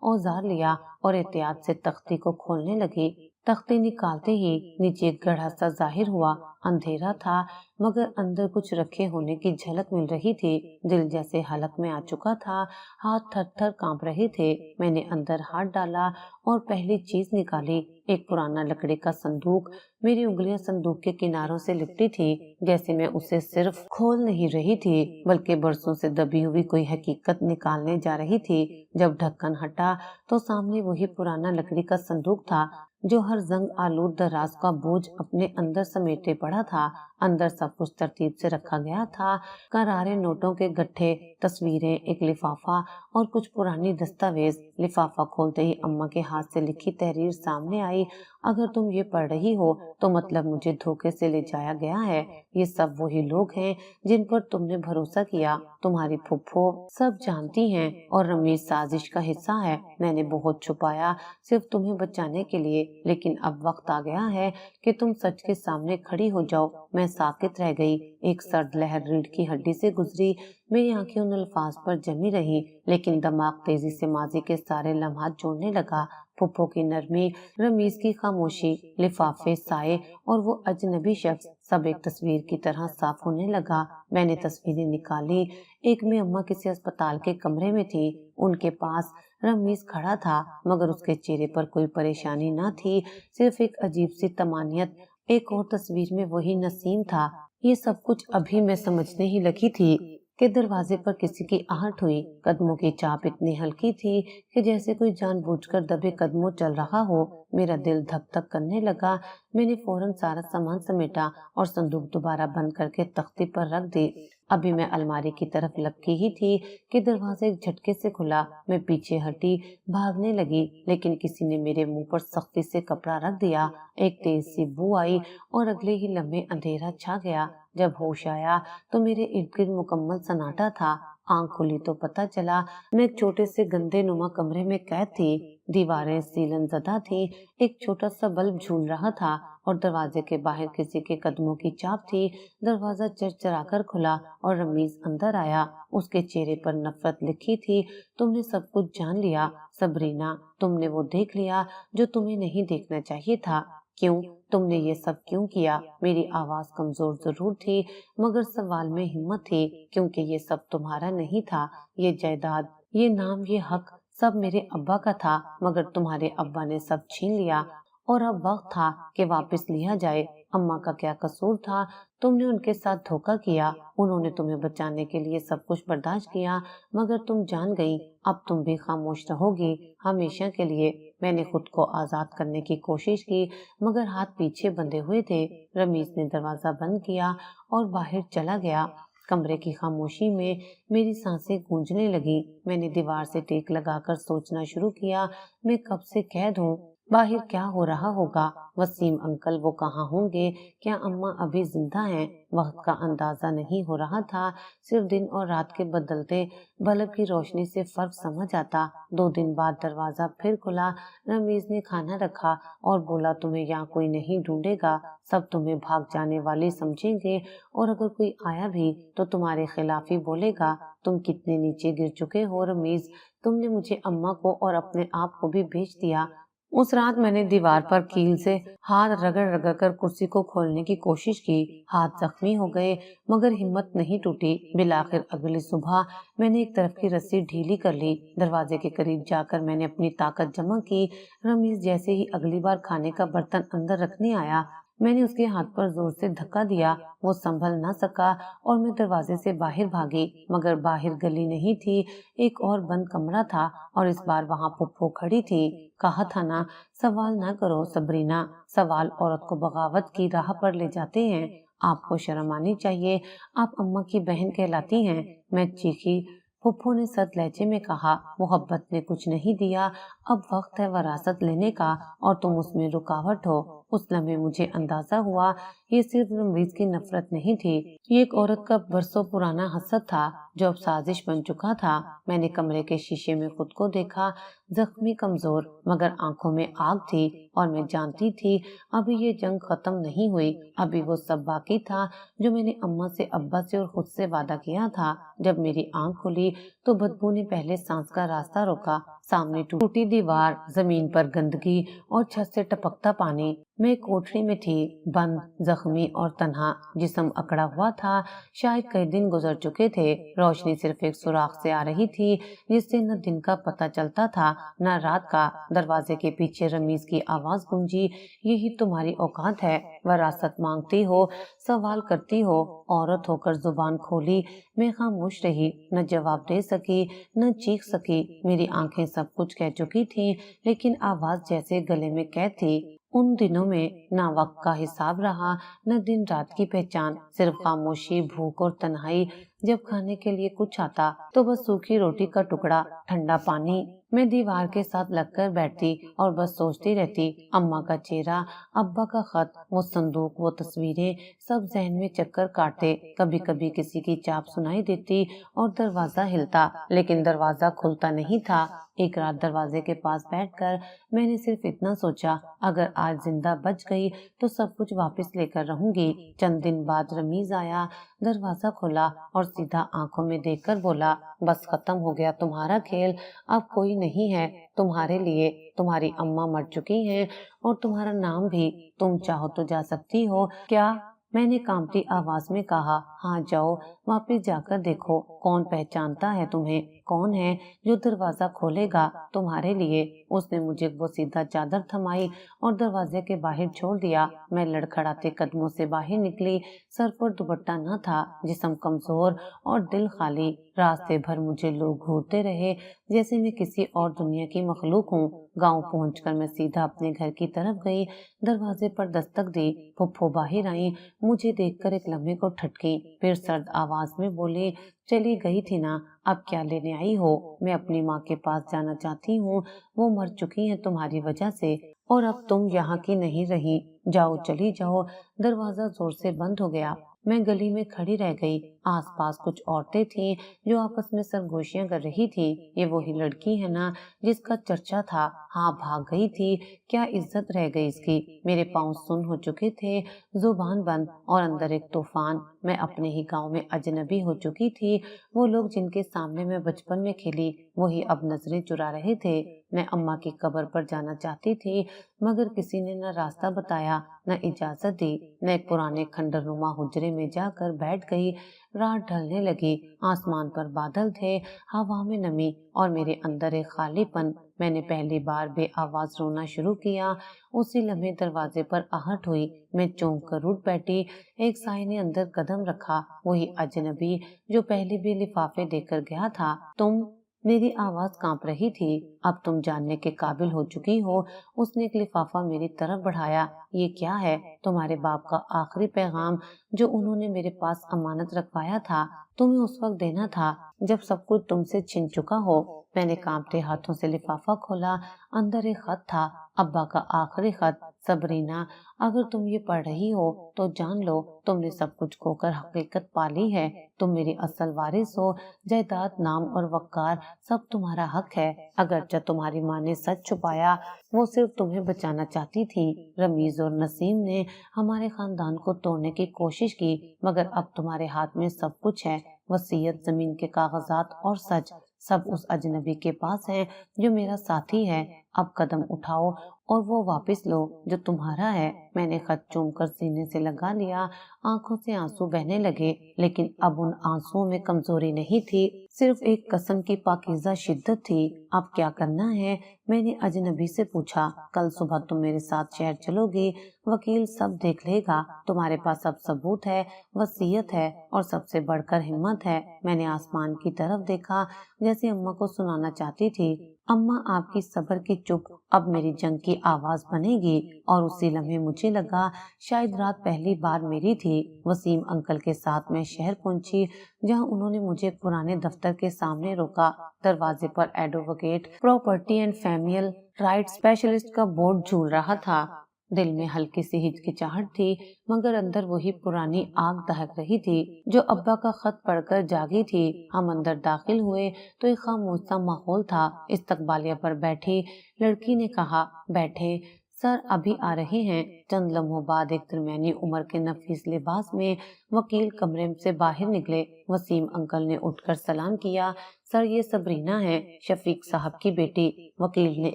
اوزار لیا اور احتیاط سے تختی کو کھولنے لگی۔ تختی نکالتے ہی نیچے ایک گڑھا سا ظاہر ہوا۔ اندھیرا تھا مگر اندر کچھ رکھے ہونے کی جھلک مل رہی تھی۔ دل جیسے حلق میں آ چکا تھا۔ ہاتھ تھر تھر کانپ رہے تھے۔ میں نے اندر ہاتھ ڈالا اور پہلی چیز نکالی، ایک پرانا لکڑی کا صندوق۔ میری انگلیاں صندوق کے کناروں سے لپٹی تھی، جیسے میں اسے صرف کھول نہیں رہی تھی بلکہ برسوں سے دبی ہوئی کوئی حقیقت نکالنے جا رہی تھی۔ جب ڈھکن ہٹا تو سامنے وہی پرانا لکڑی کا صندوق تھا جو ہر زنگ آلود دراز کا بوجھ اپنے اندر سمیٹے پڑا تھا۔ اندر سب کچھ ترتیب سے رکھا گیا تھا، کرارے نوٹوں کے گٹھے، تصویریں، ایک لفافہ اور کچھ پرانی دستاویز۔ لفافہ کھولتے ہی اماں کے ہاتھ سے لکھی تحریر سامنے آئی۔ اگر تم یہ پڑھ رہی ہو تو مطلب مجھے دھوکے سے لے جایا گیا ہے۔ یہ سب وہی لوگ ہیں جن پر تم نے بھروسہ کیا۔ تمہاری پھپھو سب جانتی ہیں اور رمیز سازش کا حصہ ہے۔ میں نے بہت چھپایا صرف تمہیں بچانے کے لیے، لیکن اب وقت آ گیا ہے کہ تم سچ کے سامنے کھڑی ہو جاؤ۔ میں ساکت رہ گئی۔ ایک سرد لہر ریڑھ کی ہڈی سے گزری۔ میری آنکھیں ان الفاظ پر جمی رہی، لیکن دماغ تیزی سے ماضی کے سارے لمحات جوڑنے لگا۔ پھپھو کی نرمی، رمیز کی خاموشی، لفافے، سائے اور وہ اجنبی شخص، سب ایک تصویر کی طرح صاف ہونے لگا۔ میں نے تصویریں نکالی۔ ایک میں اماں کسی اسپتال کے کمرے میں تھی۔ ان کے پاس رمیز کھڑا تھا مگر اس کے چہرے پر کوئی پریشانی نہ تھی، صرف ایک عجیب سی طمانینت۔ ایک اور تصویر میں وہی نسیم تھا۔ یہ سب کچھ ابھی میں سمجھنے ہی لگی تھی کہ دروازے پر کسی کی آہٹ ہوئی۔ قدموں کی چاپ اتنی ہلکی تھی کہ جیسے کوئی جان بوجھ کر دبے قدموں چل رہا ہو۔ میرا دل دھک دھک کرنے لگا۔ میں نے فوراً سارا سامان سمیٹا اور صندوق دوبارہ بند کر کے تختی پر رکھ دی۔ ابھی میں الماری کی طرف لپکی ہی تھی کہ دروازہ ایک جھٹکے سے کھلا۔ میں پیچھے ہٹی، بھاگنے لگی، لیکن کسی نے میرے منہ پر سختی سے کپڑا رکھ دیا۔ ایک تیز سی بو آئی اور اگلے ہی لمحے اندھیرا چھا گیا۔ جب ہوش آیا تو میرے ارد گرد مکمل سناٹا تھا۔ آنکھ کھلی تو پتہ چلا میں ایک چھوٹے سے گندے نما کمرے میں قید تھی۔ دیواریں سیلن زدہ تھیں، ایک چھوٹا سا بلب جھول رہا تھا اور دروازے کے باہر کسی کے قدموں کی چاپ تھی۔ دروازہ چرچرا کر کھلا اور رمیز اندر آیا۔ اس کے چہرے پر نفرت لکھی تھی۔ تم نے سب کچھ جان لیا سبرینا، تم نے وہ دیکھ لیا جو تمہیں نہیں دیکھنا چاہیے تھا۔ کیوں؟ تم نے یہ سب کیوں کیا؟ میری آواز کمزور ضرور تھی مگر سوال میں ہمت تھی، کیونکہ یہ سب تمہارا نہیں تھا۔ یہ جائیداد، یہ نام، یہ حق سب میرے ابا کا تھا مگر تمہارے ابا نے سب چھین لیا اور اب وقت تھا کہ واپس لیا جائے۔ اماں کا کیا قصور تھا؟ تم نے ان کے ساتھ دھوکہ کیا۔ انہوں نے تمہیں بچانے کے لیے سب کچھ برداشت کیا مگر تم جان گئی۔ اب تم بھی خاموش رہو گی ہمیشہ کے لیے۔ میں نے خود کو آزاد کرنے کی کوشش کی مگر ہاتھ پیچھے بندھے ہوئے تھے۔ رمیز نے دروازہ بند کیا اور باہر چلا گیا۔ کمرے کی خاموشی میں میری سانسیں گونجنے لگی۔ میں نے دیوار سے ٹیک لگا کر سوچنا شروع کیا، میں کب سے قید ہوں؟ باہر کیا ہو رہا ہوگا؟ وسیم انکل وہ کہاں ہوں گے؟ کیا اماں ابھی زندہ ہیں؟ وقت کا اندازہ نہیں ہو رہا تھا، صرف دن اور رات کے بدلتے بلب کی روشنی سے فرق سمجھ آتا۔ 2 دن بعد دروازہ پھر کھلا۔ رمیز نے کھانا رکھا اور بولا، تمہیں یہاں کوئی نہیں ڈھونڈے گا، سب تمہیں بھاگ جانے والی سمجھیں گے اور اگر کوئی آیا بھی تو تمہارے خلاف ہی بولے گا۔ تم کتنے نیچے گر چکے ہو رمیز، تم نے مجھے اماں کو اور اپنے آپ کو بھی بیچ دیا۔ اس رات میں نے دیوار پر کیل سے ہاتھ رگڑ رگڑ کر کرسی کو کھولنے کی کوشش کی۔ ہاتھ زخمی ہو گئے مگر ہمت نہیں ٹوٹی۔ بالآخر اگلی صبح میں نے ایک طرف کی رسی ڈھیلی کر لی۔ دروازے کے قریب جا کر میں نے اپنی طاقت جمع کی۔ رمیز جیسے ہی اگلی بار کھانے کا برتن اندر رکھنے آیا، میں نے उसके हाथ पर जोर से धक्का दिया। वो संभल न सका और मैं दरवाजे से बाहर भागी, मगर बाहर गली नहीं थी, एक और बंद कमरा था और इस बार वहाँ पुप्पो खड़ी थी। कहा था ना, सवाल न करो सबरीना, सवाल औरत को बगावत की राह पर ले जाते हैं। आपको शर्म आनी चाहिए, आप अम्मा की बहन कहलाती हैं। मैं चीखी। फुप्पो ने सख्त लहजे में कहा, मोहब्बत ने कुछ नहीं दिया, अब वक्त है वरासत लेने का और तुम उसमें रुकावट हो। उस लम्हे मुझे अंदाजा हुआ ये सिर्फ रमीज की नफरत नहीं थी, ये एक औरत का बरसों पुराना हसद था जो अब साजिश बन चुका था। मैंने कमरे के शीशे में खुद को देखा, जख्मी, कमजोर, मगर आंखों में आग थी और मैं जानती थी अभी ये जंग खत्म नहीं हुई, अभी वो सब बाकी था जो मैंने अम्मा से, अब्बा से और खुद से वादा किया था। जब मेरी आंख खुली तो बदबू ने पहले सांस का रास्ता रोका। सामने टूटी दीवार, जमीन पर गंदगी और छत से टपकता पानी। मैं कोठरी में थी, बंद, जख्मी और तन्हा, जिस्म अकड़ा हुआ था। शायद कई दिन गुजर चुके थे। रोशनी सिर्फ एक सुराख से आ रही थी जिससे न दिन का पता चलता था न रात का। दरवाजे के पीछे रमीज की आवाज गूंजी, यही तुम्हारी औकात है, वरासत मांगती हो, सवाल करती हो। औरत होकर जुबान खोली। मैं खामोश रही, न जवाब दे सकी, न चीख सकी। मेरी आंखें सब कुछ कह चुकी थीं, लेकिन आवाज जैसे गले में कैद थी। उन दिनों में ना वक्त का हिसाब रहा, न दिन रात की पहचान, सिर्फ खामोशी, भूख और तन्हाई। जब खाने के लिए कुछ आता तो बस सूखी रोटी का टुकड़ा, ठंडा पानी। मैं दीवार के साथ लगकर बैठती और बस सोचती रहती। अम्मा का चेहरा, अब्बा का खत, वो संदूक, वो तस्वीरें, सब जहन में चक्कर काटते। कभी कभी किसी की चाप सुनाई देती और दरवाजा हिलता, लेकिन दरवाजा खुलता नहीं था। एक रात दरवाजे के पास बैठकर मैंने सिर्फ इतना सोचा, अगर आज जिंदा बच गई तो सब कुछ वापस लेकर रहूंगी। चंद दिन बाद रमीज आया, दरवाजा खोला और सीधा आंखों में देखकर बोला, बस खत्म हो गया तुम्हारा खेल, अब कोई नहीं है तुम्हारे लिए। तुम्हारी अम्मा मर चुकी हैं और तुम्हारा नाम भी, तुम चाहो तो जा सकती हो। क्या? मैंने कांपती आवाज में कहा, हाँ जाओ, वापस जाकर देखो, कौन पहचानता है तुम्हें, कौन है जो दरवाजा खोलेगा तुम्हारे लिए। उसने मुझे वो सीधा चादर थमाई और दरवाजे के बाहर छोड़ दिया। मैं लड़खड़ाते कदमों से बाहर निकली। सर पर दुपट्टा न था, जिस्म कमजोर और दिल खाली। रास्ते भर मुझे लोग घूरते रहे जैसे मैं किसी और दुनिया की मखलूक हूँ। गांव पहुंचकर मैं सीधा अपने घर की तरफ गई। दरवाजे पर दस्तक दी। फुप्पो बाहर आई, मुझे देखकर एक लम्हे को ठटकी, फिर सर्द आवाज में बोली, चली गई थी ना, अब क्या लेने आई हो? मैं अपनी माँ के पास जाना चाहती हूँ, वो मर चुकी हैं तुम्हारी वजह से और अब तुम यहाँ की नहीं रही। जाओ, चली जाओ। दरवाजा जोर से बंद हो गया। मैं गली में खड़ी रह गई। आसपास कुछ औरतें थीं जो आपस में सरगोशियां कर रही थीं। ये वही लड़की है ना जिसका चर्चा था? हाँ, भाग गई थी, क्या इज्जत रह गई इसकी। मेरे पाँव सुन्न हो चुके थे, जुबान बंद और अंदर एक तूफान। मैं अपने ही गांव में अजनबी हो चुकी थी। वो लोग जिनके सामने मैं बचपन में खेली, वही अब नजरें चुरा रहे थे। मैं अम्मा की कब्र पर जाना चाहती थी, मगर किसी ने न रास्ता बताया, न इजाजत दी। न एक पुराने खंडरनुमा हुजरे में जाकर बैठ गई। रात ढलने लगी, आसमान पर बादल थे, हवा में नमी और मेरे अंदर एक खालीपन। मैंने पहली बार बेआवाज रोना शुरू किया। उसी लम्हे दरवाजे पर आहट हुई। मैं चौंक कर उठ बैठी। एक साई ने अंदर कदम रखा, वही अजनबी जो पहले भी लिफाफे देकर गया था। तुम? मेरी आवाज कांप रही थी। अब तुम जानने के काबिल हो चुकी हो। उसने एक लिफाफा मेरी तरफ बढ़ाया। ये क्या है? तुम्हारे बाप का आखिरी पैगाम जो उन्होंने मेरे पास अमानत रखवाया था, तुम्हें उस वक्त देना था जब सब कुछ तुमसे छिन चुका हो। मैंने कांपते हाथों से लिफाफा खोला। अंदर एक खत था, अब्बा का आखिरी खत। सबरीना, अगर तुम ये पढ़ रही हो तो जान लो तुमने सब कुछ खोकर हकीकत पाली है। तुम मेरी असल वारिस हो। जायदाद, नाम और वक़ार सब तुम्हारा हक है। अगरचे तुम्हारी माँ ने सच छुपाया, वो सिर्फ तुम्हें बचाना चाहती थी। रमीज और नसीम ने हमारे खानदान को तोड़ने की कोशिश की, मगर अब तुम्हारे हाथ में सब कुछ है। वसीयत, जमीन के कागजात और सच, सब उस अजनबी के पास है जो मेरा साथी है। अब कदम उठाओ और वो वापस लो जो तुम्हारा है। मैंने खत चूम कर सीने से लगा लिया। आंखों से आंसू बहने लगे, लेकिन अब उन आंसुओं में कमजोरी नहीं थी, सिर्फ एक कसम की पाकीज़ा शिद्दत थी। अब क्या करना है? मैंने अजनबी से पूछा। कल सुबह तुम मेरे साथ शहर चलोगे, वकील सब देख लेगा, तुम्हारे पास सब सबूत है, वसीयत है और सबसे बढ़कर हिम्मत है। मैंने आसमान की तरफ देखा, जैसे अम्मा को सुनाना चाहती थी। अम्मा, आपकी सब्र की चुप अब मेरी जंग की आवाज बनेगी। और उसी लम्हे मुझे लगा शायद रात पहली बार मेरी थी। वसीम अंकल के साथ मैं शहर पहुंची, जहां उन्होंने मुझे पुराने दफ्तर के सामने रोका। दरवाजे पर advocate property and family right specialist का बोर्ड झूल रहा था। दिल में हल्की सी हिचकिचाहट थी, मगर अंदर वही पुरानी आग दहक रही थी जो अब्बा का खत पढ़कर जागी थी। हम अंदर दाखिल हुए तो एक खामोश सा माहौल था। इस्तकबालिया पर बैठी लड़की ने कहा, बैठे सर, अभी आ रहे हैं। चंद लम्हों बाद एक दरमियानी उम्र के नफीस लिबास में वकील कमरे से बाहर निकले। वसीम अंकल ने उठकर सलाम किया। सर, ये सबरीना है, शफीक साहब की बेटी। वकील ने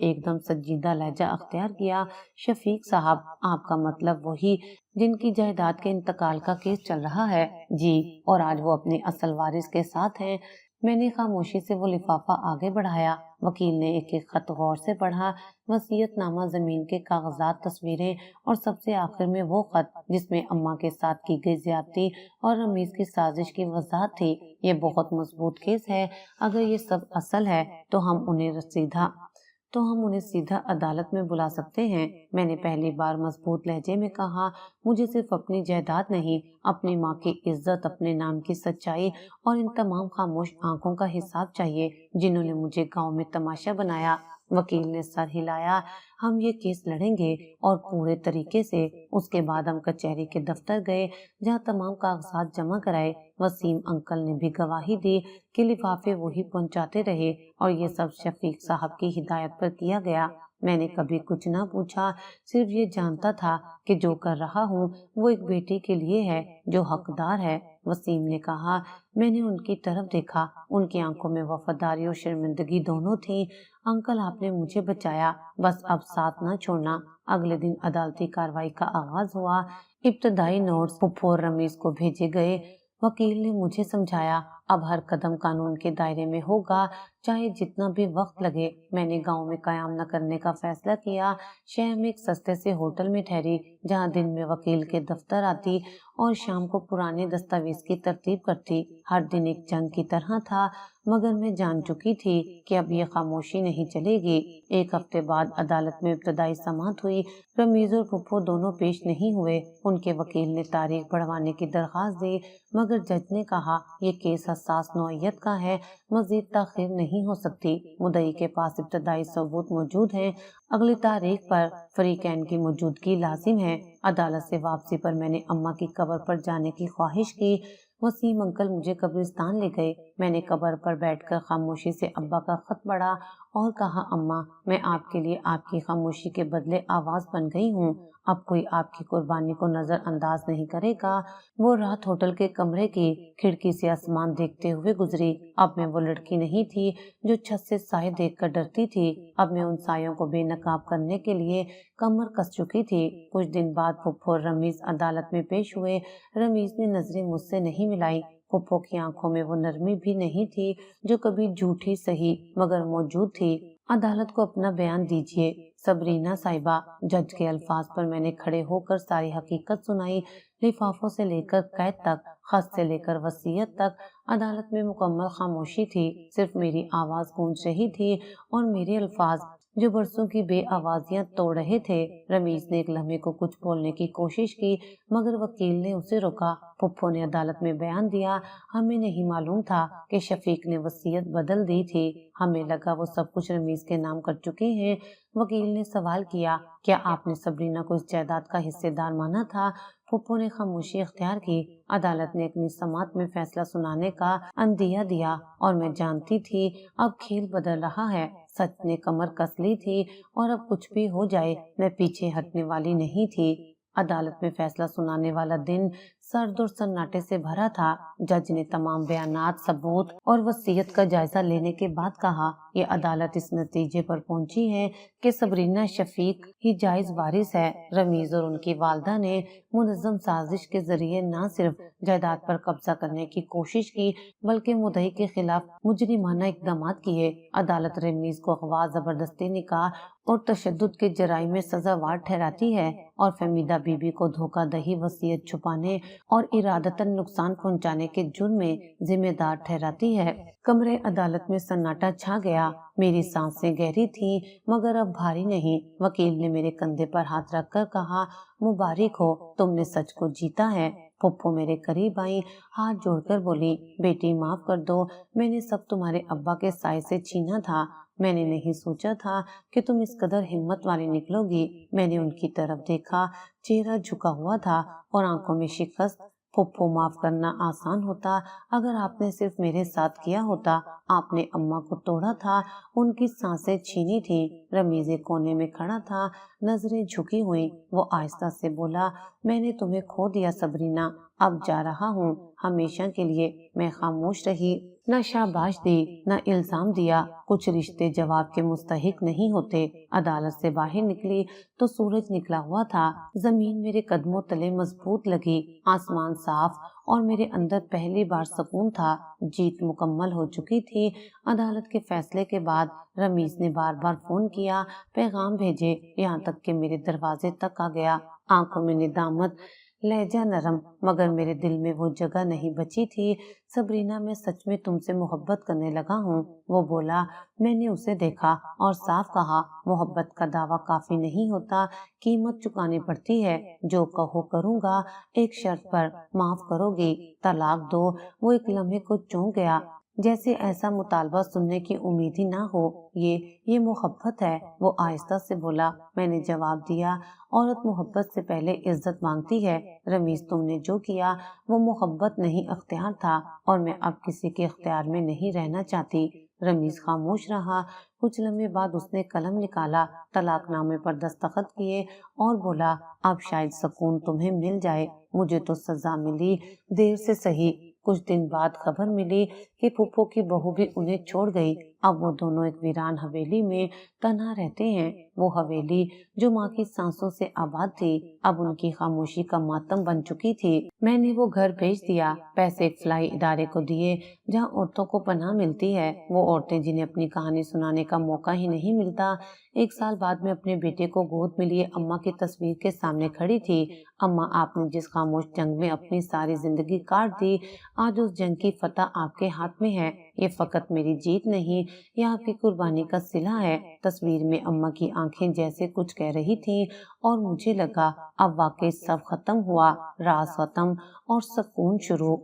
एकदम संजीदा लहजा अख्तियार किया। शफीक साहब, आपका मतलब वही जिनकी जायदाद के इंतकाल का केस चल रहा है? जी, और आज वो अपनी असल वारिस के साथ हैं। मैंने खामोशी से वो लिफाफा आगे बढ़ाया। वकील ने एक एक खत गौर से पढ़ा। वसीयतनामा, जमीन के कागजात, तस्वीरें और सबसे आखिर में वो खत जिसमें अम्मा के साथ की गई ज्यादती और रमीज की साजिश की वजाहत थी। ये बहुत मजबूत केस है। अगर ये सब असल है तो हम उन्हें सीधा अदालत में बुला सकते हैं। मैंने पहली बार मजबूत लहजे में कहा, मुझे सिर्फ अपनी जायदाद नहीं, अपनी माँ की इज्जत, अपने नाम की सच्चाई और इन तमाम खामोश आंखों का हिसाब चाहिए जिन्होंने मुझे गांव में तमाशा बनाया। वकील ने सर हिलाया। हम ये केस लड़ेंगे और पूरे तरीके से। उसके बाद हम कचहरी के दफ्तर गए, जहाँ तमाम कागजात जमा कराए। वसीम अंकल ने भी गवाही दी कि लिफाफे वही पहुंचाते रहे और ये सब शफीक साहब की हिदायत पर किया गया। मैंने कभी कुछ ना पूछा, सिर्फ ये जानता था कि जो कर रहा हूँ वो एक बेटी के लिए है जो हकदार है। वसीम ने कहा। मैंने उनकी तरफ देखा। उनकी आंखों में वफादारी और शर्मिंदगी दोनों थी। अंकल, आपने मुझे बचाया, बस अब साथ न छोड़ना। अगले दिन अदालती कार्रवाई का आगाज हुआ। इब्तदाई नोट्स फुप्पो और रमीज को भेजे गए। वकील ने मुझे समझाया, अब हर कदम कानून के दायरे में होगा, चाहे जितना भी वक्त लगे। मैंने गांव में कयाम न करने का फैसला किया। शहर में एक सस्ते से होटल में ठहरी, जहां दिन में वकील के दफ्तर आती और शाम को पुराने दस्तावेज की तरतीब करती। हर दिन एक जंग की तरह था, मगर मैं जान चुकी थी कि अब ये खामोशी नहीं चलेगी। एक हफ्ते बाद अदालत में इब्तदाई समाअत हुई। रमीज और फुप्पो दोनों पेश नहीं हुए। उनके वकील ने तारीख बढ़वाने की दरख्वास्त दी, मगर जज ने कहा, ये केस हसास नौइयत का है, मजीद ताखीर नहीं हो सकती। मुद्दई के पास इब्तदाई सबूत मौजूद हैं। अगली तारीख पर फरीकैन की मौजूदगी लाजिम है। अदालत से वापसी पर मैंने अम्मा की कब्र पर जाने की ख्वाहिश की। वसीम अंकल मुझे कब्रिस्तान ले गए। मैंने कब्र पर बैठकर खामोशी से अब्बा का खत पढ़ा और कहा, अम्मा, मैं आपके लिए आपकी खामोशी के बदले आवाज बन गई हूँ। अब कोई आपकी कुर्बानी को नजरअंदाज नहीं करेगा। वो रात होटल के कमरे की खिड़की से आसमान देखते हुए गुजरी। अब मैं वो लड़की नहीं थी जो छत से साए देखकर डरती थी। अब मैं उन सायों को बेनकाब करने के लिए कमर कस चुकी थी। कुछ दिन बाद फुप्पो और रमीज अदालत में पेश हुए। रमीज ने नजरें मुझसे नहीं मिलाई। फुप्पो की आंखों में वो नरमी भी नहीं थी जो कभी झूठी सही मगर मौजूद थी। अदालत को अपना बयान दीजिए सबरीना साहिबा। जज के अल्फाज पर मैंने खड़े होकर सारी हकीकत सुनाई। लिफाफों से लेकर कैद तक, खत से लेकर वसीयत तक। अदालत में मुकम्मल खामोशी थी। सिर्फ मेरी आवाज गूंज रही थी और मेरे अल्फाज जो बरसों की बेआवाजियां तोड़ रहे थे। रमीज ने एक लम्हे को कुछ बोलने की कोशिश की, मगर वकील ने उसे रोका। फुप्पो ने अदालत में बयान दिया, हमें नहीं मालूम था कि शफीक ने वसीयत बदल दी थी। हमें लगा वो सब कुछ रमीज के नाम कर चुके हैं। वकील ने सवाल किया, क्या आपने सबरीना को इस जायदाद का हिस्सेदार माना था? फुप्पो ने खामोशी इख्तियार की। अदालत ने अपनी समाअत में फैसला सुनाने का अंदिया दिया और मैं जानती थी अब खेल बदल रहा है। सच ने कमर कस ली थी और अब कुछ भी हो जाए मैं पीछे हटने वाली नहीं थी। عدالت میں فیصلہ سنانے والا دن سرد اور سناٹے سے بھرا تھا۔ جج نے تمام بیانات، ثبوت اور وصیت کا جائزہ لینے کے بعد کہا، یہ عدالت اس نتیجے پر پہنچی ہے کہ سبرینا شفیق ہی جائز وارث ہے۔ رمیز اور ان کی والدہ نے منظم سازش کے ذریعے نہ صرف جائیداد پر قبضہ کرنے کی کوشش کی بلکہ مدعی کے خلاف مجرمانہ اقدامات کیے۔ عدالت رمیز کو اغوا، زبردستی نکاح اور تشدد کے جرائم میں سزاوار ٹھہراتی ہے اور فہمیدہ بی بی کو دھوکہ دہی، وصیت چھپانے اور ارادتاً نقصان پہنچانے کے جرم میں ذمہ دار ٹھہراتی ہے۔ کمرے عدالت میں سناٹا چھا گیا۔ میری سانسیں گہری تھیں مگر اب بھاری نہیں۔ وکیل نے میرے کندھے پر ہاتھ رکھ کر کہا، مبارک ہو، تم نے سچ کو جیتا ہے۔ پھپھو میرے قریب آئی، ہاتھ جوڑ کر بولی، بیٹی معاف کر دو، میں نے سب تمہارے ابا کے سائے سے چھینا تھا۔ میں نے نہیں سوچا تھا کہ تم اس قدر ہمت والی نکلو گی۔ میں نے ان کی طرف دیکھا، چہرہ جھکا ہوا تھا اور آنکھوں میں شکست۔ پھپھو، معاف کرنا آسان ہوتا اگر آپ نے صرف میرے ساتھ کیا ہوتا۔ آپ نے اماں کو توڑا تھا، ان کی سانسیں چھینی تھیں۔ رمیز ایک کونے میں کھڑا تھا، نظریں جھکی ہوئیں۔ وہ آہستہ سے بولا، میں نے تمہیں کھو دیا سبرینا، اب جا رہا ہوں ہمیشہ کے لیے۔ میں خاموش رہی، نہ شاباش دی نہ الزام دیا۔ کچھ رشتے جواب کے مستحق نہیں ہوتے۔ عدالت سے باہر نکلی تو سورج نکلا ہوا تھا۔ زمین میرے قدموں تلے مضبوط لگی، آسمان صاف اور میرے اندر پہلی بار سکون تھا۔ جیت مکمل ہو چکی تھی۔ عدالت کے فیصلے کے بعد رمیز نے بار بار فون کیا، پیغام بھیجے، یہاں تک کہ میرے دروازے تک آ گیا۔ آنکھوں میں ندامت، لہجہ نرم، مگر میرے دل میں وہ جگہ نہیں بچی تھی۔ سبرینا، میں سچ میں تم سے محبت کرنے لگا ہوں۔ وہ بولا۔ میں نے اسے دیکھا اور صاف کہا، محبت کا دعویٰ کافی نہیں ہوتا، قیمت چکانی پڑتی ہے۔ جو کہو کروں گا، ایک شرط پر، معاف کرو گی؟ طلاق دو۔ وہ ایک لمحے کو چونک گیا، جیسے ایسا مطالبہ سننے کی امید ہی نہ ہو۔ یہ محبت ہے، وہ آہستہ سے بولا۔ میں نے جواب دیا، عورت محبت سے پہلے عزت مانگتی ہے۔ رمیز، تم نے جو کیا وہ محبت نہیں، اختیار تھا، اور میں اب کسی کے اختیار میں نہیں رہنا چاہتی۔ رمیز خاموش رہا۔ کچھ لمحے بعد اس نے قلم نکالا، طلاق نامے پر دستخط کیے اور بولا، اب شاید سکون تمہیں مل جائے۔ مجھے تو سزا ملی، دیر سے سہی۔ کچھ دن بعد خبر ملی کہ پھپھو کی بہو بھی انہیں چھوڑ گئی۔ اب وہ دونوں ایک ویران حویلی میں تنہا رہتے ہیں۔ وہ حویلی جو ماں کی سانسوں سے آباد تھی، اب ان کی خاموشی کا ماتم بن چکی تھی۔ میں نے وہ گھر بیچ دیا، پیسے ایک فلاحی ادارے کو دیے جہاں عورتوں کو پناہ ملتی ہے، وہ عورتیں جنہیں اپنی کہانی سنانے کا موقع ہی نہیں ملتا۔ 1 سال بعد میں اپنے بیٹے کو گود میں لیے اماں کی تصویر کے سامنے کھڑی تھی۔ اماں، آپ نے جس خاموش جنگ میں اپنی ساری زندگی کاٹ دی، آج اس جنگ کی فتح آپ کے ہاتھ میں ہے۔ یہ فقط میری جیت نہیں، یہ آپ کی قربانی کا صلہ ہے۔ تصویر میں اماں کی آنکھیں جیسے کچھ کہہ رہی تھیں اور مجھے لگا اب واقعی سب ختم ہوا، راز ختم اور سکون شروع۔